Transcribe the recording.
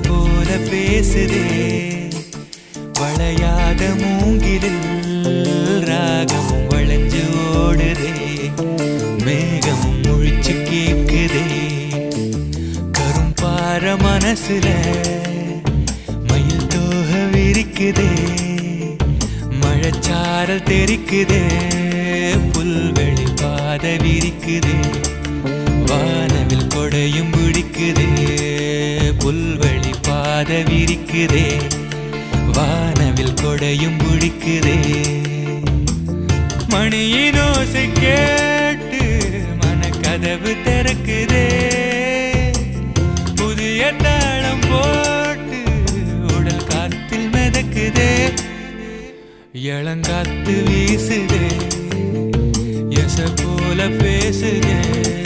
போல பேசுதே வளையாத மூங்கிலில் ராகமும் வளைஞ்சு ஓடுதே மேகமும் முழிச்சு கேக்குதே கரும்பார மனசுல மயில் தோக விரிக்குதே மழைச்சாரல் தெரிக்குதே புல்வெளி பாத விரிக்குதே வானவில் கொடையும் பிடிக்குதே புல்வெளி பாத விரிக்குதே வானவில் கொடையும் பிடிக்குதே மணியின் ஓசை கேட்டு மனக்கதவு திறக்குதே புதிய தாளம் போட்டு உடல் காத்தில் மிதக்குதே இளங்காத்து வீசுதே எச போல பேசுதே